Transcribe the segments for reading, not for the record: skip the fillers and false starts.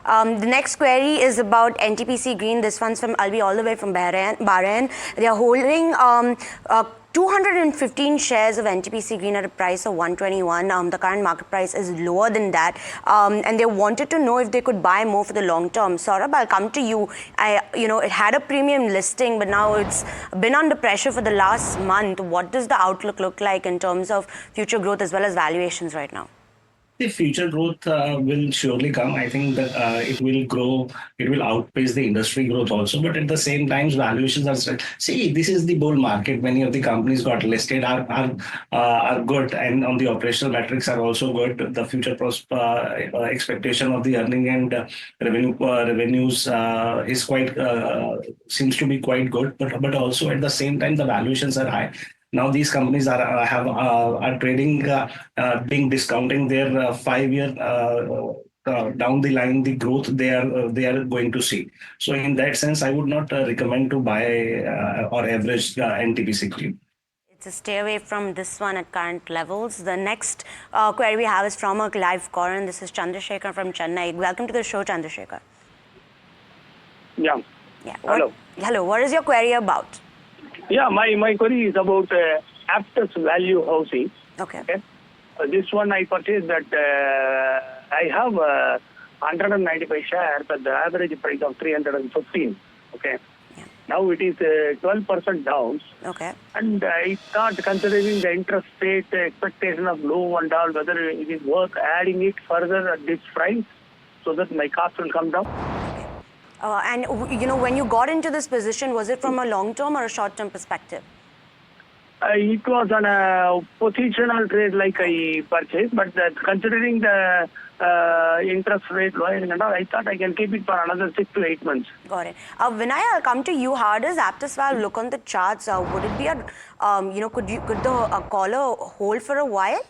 The next query is about NTPC Green. This one's from Albi, all the way from Bahrain. They are holding 215 shares of NTPC Green at a price of 121. The current market price is lower than that, and they wanted to know if they could buy more for the long term. Saurabh, I'll come to you. It had a premium listing, but now it's been under pressure for the last month. What does the outlook look like in terms of future growth as well as valuations right now? The future growth will surely come. I think that it will grow. It will outpace the industry growth also. But at the same time, valuations are still. See, this is the bull market. Many of the companies got listed are good, and on the operational metrics are also good. The future expectation of the earning and revenues is quite seems to be quite good. But also at the same time, the valuations are high. Now these companies are trading, being discounting their 5 year down the line the growth they are going to see. So in that sense, I would not recommend to buy or average NTPC Green. It's a stay away from this one at current levels. The next query we have is from a live caller, and this is Chandrasekhar from Chennai. Welcome to the show, Chandrasekhar. Yeah. Hello. Hello. What is your query about? Yeah, my query is about Aptus Value Housing. Okay. This one I purchased that I have 195 shares at the average price of 315. Okay. Yeah. Now it is 12% down. Okay. And I thought, considering the interest rate expectation of low and all, whether it is worth adding it further at this price so that my cost will come down. And when you got into this position, was it from a long-term or a short-term perspective? It was on a positional trade like I purchased, but considering the interest rate lowering and all, I thought I can keep it for another 6 to 8 months. Got it. Vinay, I'll come to you. How does Aptus Valve look on the charts? Would it be could the caller hold for a while?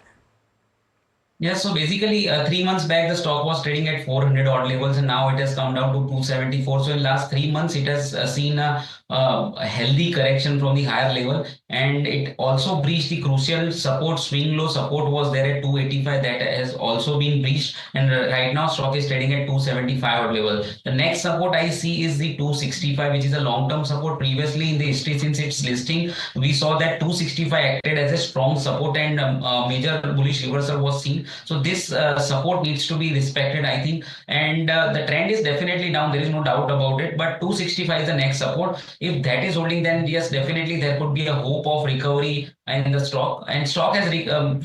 Yeah, so basically 3 months back, the stock was trading at 400 odd levels, and now it has come down to 274. So in last 3 months, it has seen a healthy correction from the higher level, and it also breached the crucial support. Swing low support was there at 285. That has also been breached, and right now stock is trading at 275 odd level. The next support I see is the 265, which is a long-term support. Previously in the history since its listing, we saw that 265 acted as a strong support, and major bullish reversal was seen. So this support needs to be respected, I think, and the trend is definitely down. There is no doubt about it. But 265 is the next support. If that is holding, then yes, definitely there could be a hope of recovery in the stock. And stock has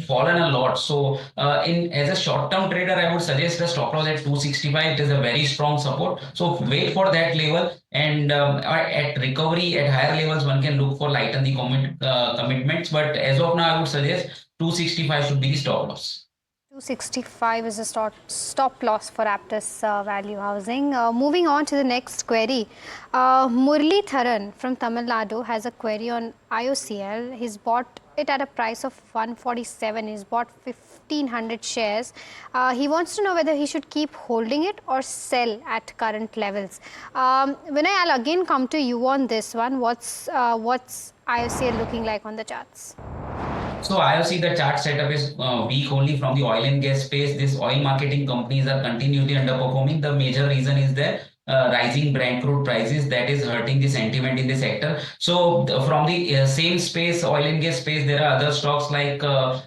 fallen a lot. So as a short-term trader, I would suggest the stop loss at 265. It is a very strong support. So wait for that level, and at recovery at higher levels, one can look for lighten the commitments. But as of now, I would suggest 265 should be the stop loss. 265 is a stop loss for Aptus Value Housing. Moving on to the next query. Murli Tharan from Tamil Nadu has a query on IOCL. He's bought it at a price of 147. He's bought 1,500 shares. He wants to know whether he should keep holding it or sell at current levels. Vinay, I'll again come to you on this one. What's IOCL looking like on the charts? So IOC, the chart setup is weak only from the oil and gas space. These oil marketing companies are continually underperforming. The major reason is that rising Brent crude prices that is hurting the sentiment in the sector. So from the same space, oil and gas space, there are other stocks like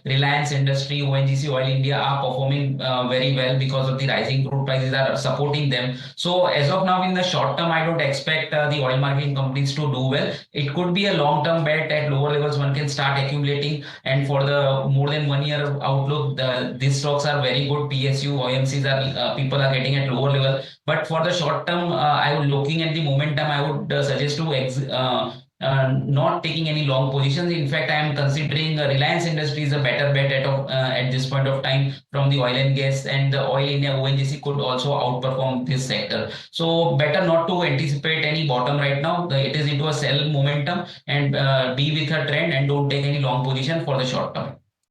Reliance Industry, ONGC, Oil India are performing very well because of the rising crude prices are supporting them. So as of now, in the short term, I don't expect the oil marketing companies to do well. It could be a long-term bet at lower levels. One can start accumulating, and for the more than 1 year outlook, these stocks are very good. PSU, OMCs are people are getting at lower level. But for the short term, I would looking at the momentum. I would suggest to not taking any long positions. In fact, I am considering Reliance Industries a better bet at this point of time from the oil and gas, and the Oil India ONGC could also outperform this sector. So better not to anticipate any bottom right now. It is into a sell momentum, and be with a trend and don't take any long position for the short term.